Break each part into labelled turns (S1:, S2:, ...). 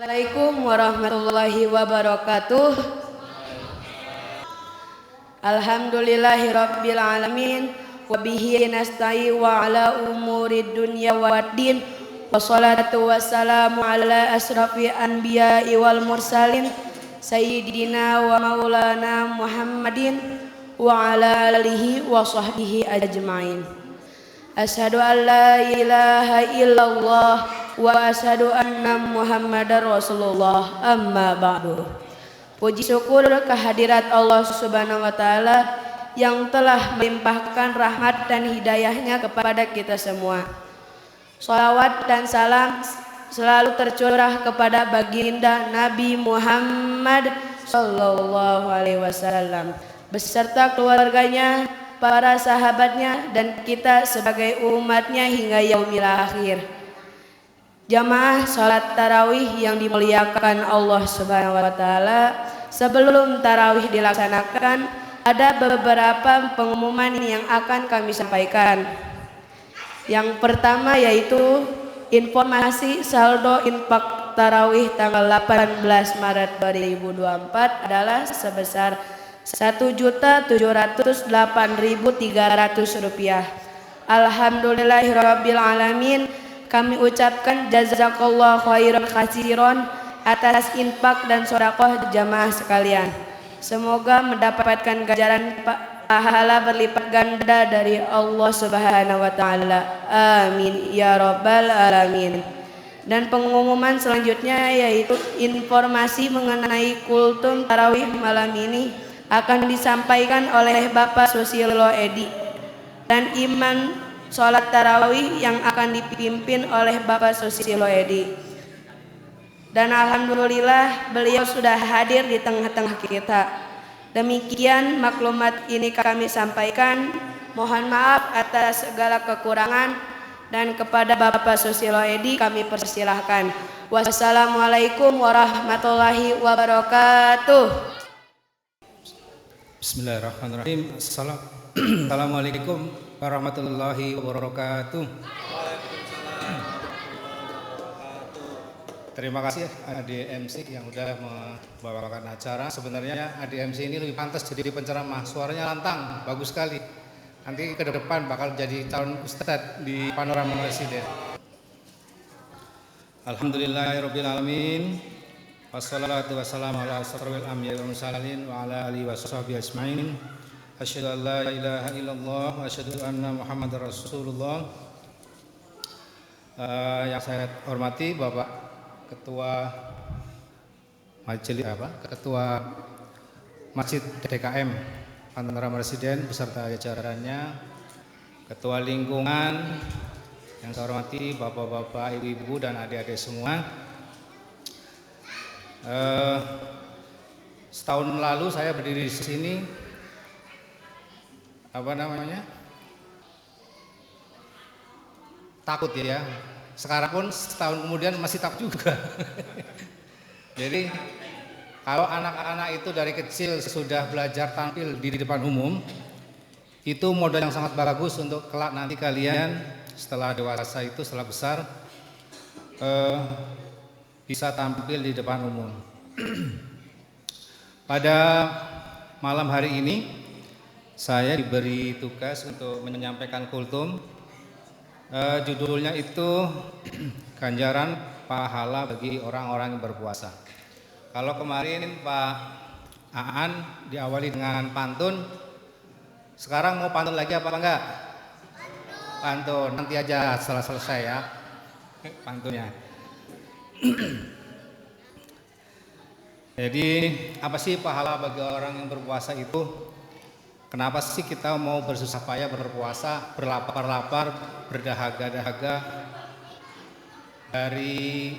S1: Assalamualaikum warahmatullahi wabarakatuh. Alhamdulillahirabbil alamin wa bihi nasta'in wa ala umurid dunya waddin. Wassalatu wassalamu ala asrafil anbiya'i wal mursalin sayyidina wa maulana Muhammadin wa ala alihi wa sahbihi ajma'in. Asyhadu an la ilaha illallah wa asyhadu anna Muhammadar Rasulullah, amma ba'du. Puji syukur kehadirat Allah Subhanahu wa taala yang telah melimpahkan rahmat dan hidayahnya kepada kita semua. Shalawat dan salam selalu tercurah kepada baginda Nabi Muhammad sallallahu alaihi wasallam beserta keluarganya, para sahabatnya, dan kita sebagai umatnya hingga yaumil akhir. Jamaah salat tarawih yang dimuliakan Allah Subhanahu wa taala, sebelum tarawih dilaksanakan ada beberapa pengumuman yang akan kami sampaikan. Yang pertama yaitu informasi saldo infak tarawih tanggal 18 Maret 2024 adalah sebesar Rp1.708.300. Alhamdulillahirabbil alamin. Kami ucapkan jazakallahu khairan katsiran atas infak dan sedekah jamaah sekalian. Semoga mendapatkan ganjaran pahala berlipat ganda dari Allah Subhanahu wa taala. Amin ya rabbal alamin. Dan pengumuman selanjutnya yaitu informasi mengenai kultum tarawih malam ini akan disampaikan oleh Bapak Susilo Edi, dan imam sholat tarawih yang akan dipimpin oleh Bapak Susilo Edi. Dan alhamdulillah beliau sudah hadir di tengah-tengah kita. Demikian maklumat ini kami sampaikan. Mohon maaf atas segala kekurangan, dan kepada Bapak Susilo Edi kami persilahkan. Wassalamualaikum warahmatullahi wabarakatuh.
S2: Bismillahirrahmanirrahim. Assalamualaikum warahmatullahi wabarakatuh. Terima kasih Adik MC yang sudah membawakan acara. Sebenarnya Adik MC ini lebih pantas jadi penceramah, suaranya lantang, bagus sekali. Nanti ke depan bakal jadi calon ustadz di Panorama Presiden. Alhamdulillahirabbil alamin. Wassalatu wassalamu ala asrofil anbiya'i wal mursalin wa ala alihi washabbihi ajmain. Asyhadu an la ilaha illallah wa asyhadu anna Muhammadar Rasulullah. Yang saya hormati Bapak Ketua Masjid DKM Panorama Presiden beserta jajarannya, Ketua Lingkungan yang saya hormati Bapak-bapak, Ibu-ibu, dan adik-adik semua. Setahun lalu saya berdiri di sini, takut ya. Sekarang pun setahun kemudian masih takut juga. Jadi kalau anak-anak itu dari kecil sudah belajar tampil di depan umum, itu modal yang sangat bagus untuk kelak nanti kalian setelah dewasa itu, setelah besar, bisa tampil di depan umum. Pada malam hari ini saya diberi tugas untuk menyampaikan kultum. Judulnya itu ganjaran pahala bagi orang-orang yang berpuasa. Kalau kemarin Pak Aan diawali dengan pantun, sekarang mau pantun lagi apa enggak? Pantun, nanti aja setelah selesai ya pantunnya. Jadi apa sih pahala bagi orang yang berpuasa itu? Kenapa sih kita mau bersusah payah berpuasa, berlapar-lapar, berdahaga-dahaga dari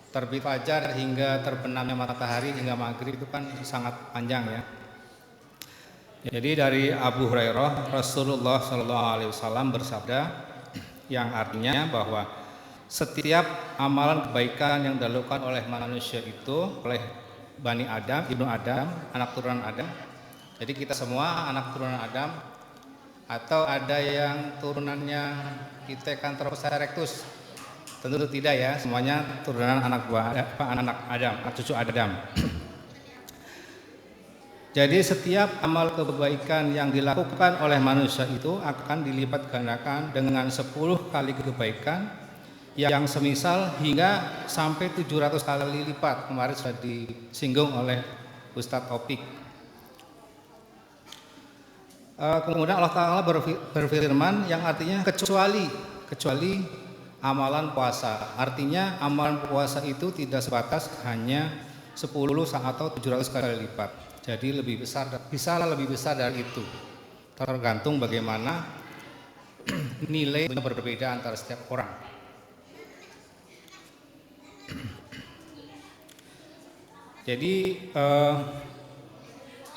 S2: terbit fajar hingga terbenamnya matahari hingga maghrib, itu kan sangat panjang ya. Jadi dari Abu Hurairah, Rasulullah SAW bersabda yang artinya bahwa setiap amalan kebaikan yang dilakukan oleh manusia itu, oleh Bani Adam, Ibnu Adam, anak turunan Adam. Jadi kita semua anak turunan Adam, atau ada yang turunannya Pithecanthropus erectus, Tentu tidak ya, semuanya turunan anak Adam, anak cucu Adam. Jadi setiap amal kebaikan yang dilakukan oleh manusia itu akan dilipat gandakan dengan 10 kali kebaikan yang semisal hingga sampai 700 kali lipat. Kemarin sudah disinggung oleh Ustadz Topik. Kemudian Allah Ta'ala berfirman yang artinya kecuali amalan puasa. Artinya amalan puasa itu tidak sebatas hanya 10 atau 700 kali lipat. Jadi lebih besar, bisa lebih besar dari itu. Tergantung bagaimana nilai berbeda antara setiap orang. Jadi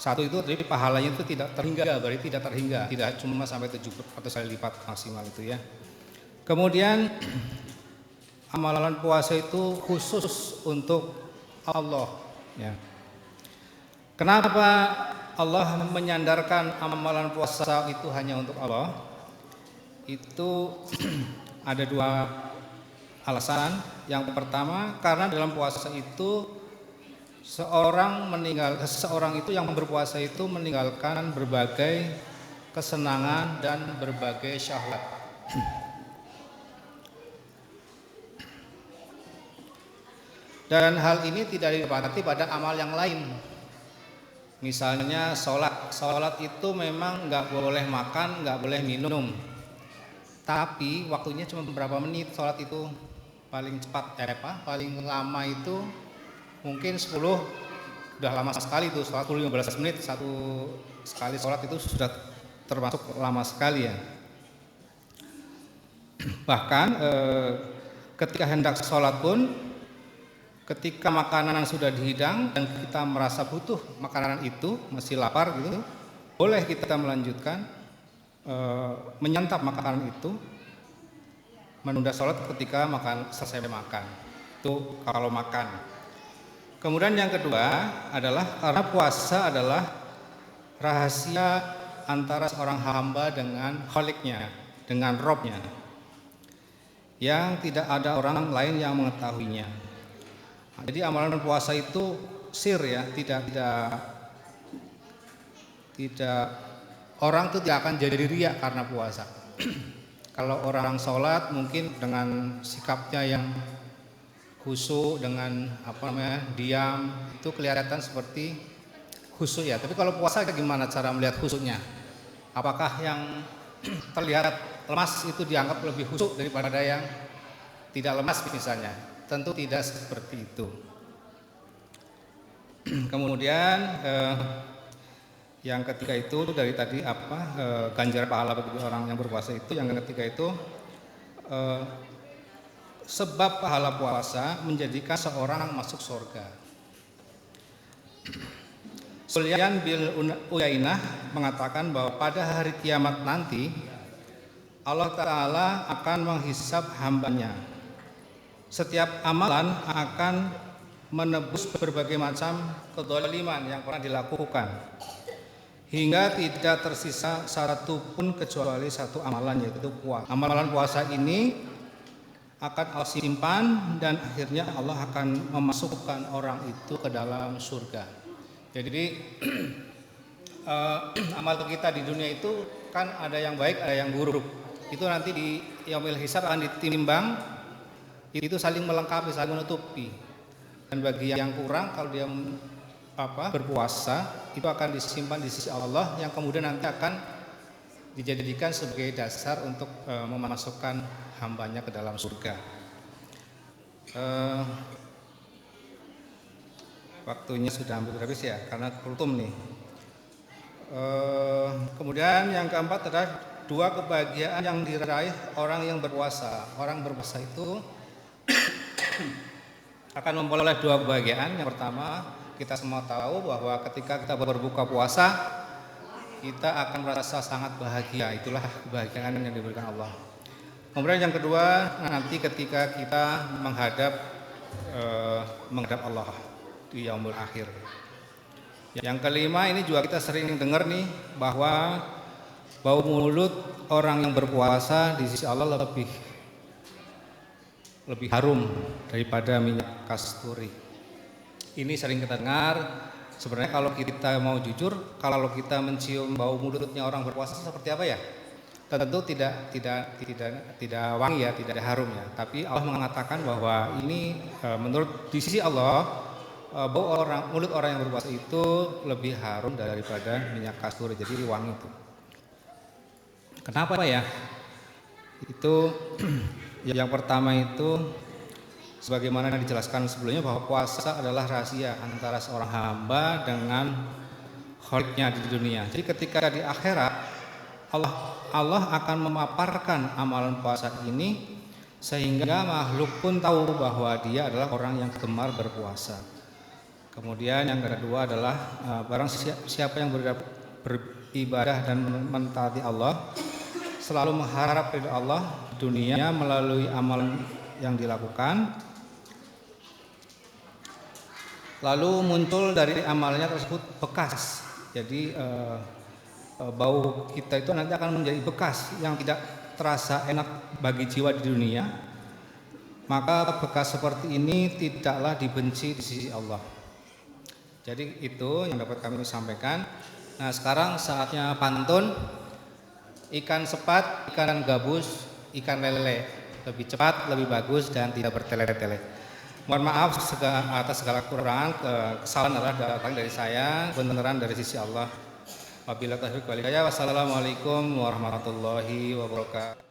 S2: satu itu jadi pahalanya itu tidak terhingga, berarti tidak terhingga, tidak cuma sampai 700 kali lipat maksimal itu ya. Kemudian amalan puasa itu khusus untuk Allah ya. Kenapa Allah menyandarkan amalan puasa itu hanya untuk Allah? Itu ada 2 alasan. Yang pertama, karena dalam puasa itu seseorang itu yang berpuasa itu meninggalkan berbagai kesenangan dan berbagai syahwat. Dan hal ini tidak didapati pada amal yang lain. Misalnya sholat itu memang nggak boleh makan, nggak boleh minum. Tapi waktunya cuma beberapa menit sholat itu, paling cepat paling lama itu mungkin 10, udah lama sekali itu, 15 menit satu sekali sholat itu sudah termasuk lama sekali ya. Bahkan ketika hendak sholat pun, ketika makanan sudah dihidang dan kita merasa butuh makanan itu, masih lapar gitu, boleh kita melanjutkan menyantap makanan itu, menunda sholat ketika selesai makan. Itu kalau makan. Kemudian yang kedua adalah karena puasa adalah rahasia antara seorang hamba dengan Kholiknya, dengan Robnya, yang tidak ada orang lain yang mengetahuinya. Jadi amalan puasa itu sir ya, tidak orang itu tidak akan jadi riya karena puasa. Kalau orang sholat mungkin dengan sikapnya yang khusyuk, dengan diam, itu kelihatan seperti khusyuk ya. Tapi kalau puasa gimana cara melihat khusyuknya? Apakah yang terlihat lemas itu dianggap lebih khusyuk daripada yang tidak lemas misalnya? Tentu tidak seperti itu. Kemudian yang ketiga itu dari tadi ganjar pahala bagi orang yang berpuasa itu. Yang ketiga itu sebab pahala puasa menjadikan seorang masuk surga. Sufyan bin Uyainah mengatakan bahwa pada hari kiamat nanti Allah Ta'ala akan menghisab hambanya. Setiap amalan akan menebus berbagai macam kedzaliman yang pernah dilakukan, hingga tidak tersisa satu pun kecuali satu amalan, yaitu puasa. Amalan puasa ini akan Allah simpan dan akhirnya Allah akan memasukkan orang itu ke dalam surga. Jadi amal kita di dunia itu kan ada yang baik, ada yang buruk. Itu nanti di yaumil hisab akan ditimbang. Itu saling melengkapi, saling menutupi. Dan bagi yang kurang, kalau dia berpuasa, itu akan disimpan di sisi Allah, yang kemudian nanti akan dijadikan sebagai dasar untuk memasukkan hambanya ke dalam surga. Waktunya sudah hampir habis ya, karena kultum nih. Kemudian yang keempat adalah 2 kebahagiaan yang diraih orang yang berpuasa. Orang berpuasa itu akan memperoleh 2 kebahagiaan. Yang pertama, kita semua tahu bahwa ketika kita berbuka puasa, kita akan merasa sangat bahagia. Itulah kebahagiaan yang diberikan Allah. Kemudian yang kedua, nanti ketika kita menghadap Allah di yaumul akhir. Yang kelima, ini juga kita sering dengar nih, bahwa bau mulut orang yang berpuasa di sisi Allah lebih lebih harum daripada minyak kasturi. Ini sering kita dengar. Sebenarnya kalau kita mau jujur, kalau kita mencium bau mulutnya orang berpuasa seperti apa ya? Tentu tidak wangi ya, tidak ada harum ya. Tapi Allah mengatakan bahwa ini menurut di sisi Allah bau mulut orang yang berpuasa itu lebih harum daripada minyak kasturi. Jadi wangi itu. Kenapa ya? Itu yang pertama itu sebagaimana dijelaskan sebelumnya bahwa puasa adalah rahasia antara seorang hamba dengan Kholiknya di dunia. Jadi ketika di akhirat Allah akan memaparkan amalan puasa ini sehingga makhluk pun tahu bahwa dia adalah orang yang gemar berpuasa. Kemudian yang kedua adalah barang siapa yang beribadah dan mentaati Allah selalu mengharap ridha Allah di dunia melalui amalan yang dilakukan, lalu muncul dari amalnya tersebut bekas. Jadi bau kita itu nanti akan menjadi bekas yang tidak terasa enak bagi jiwa di dunia. Maka bekas seperti ini tidaklah dibenci di sisi Allah. Jadi itu yang dapat kami sampaikan. Nah, sekarang saatnya pantun. Ikan sepat, ikan gabus, ikan lele, lebih cepat, lebih bagus dan tidak bertele-tele. Mohon maaf atas segala kekurangan, kesalahan adalah datang dari saya, beneran dari sisi Allah. Wabillahi taufiq wal hidayah. Wassalamualaikum warahmatullahi wabarakatuh.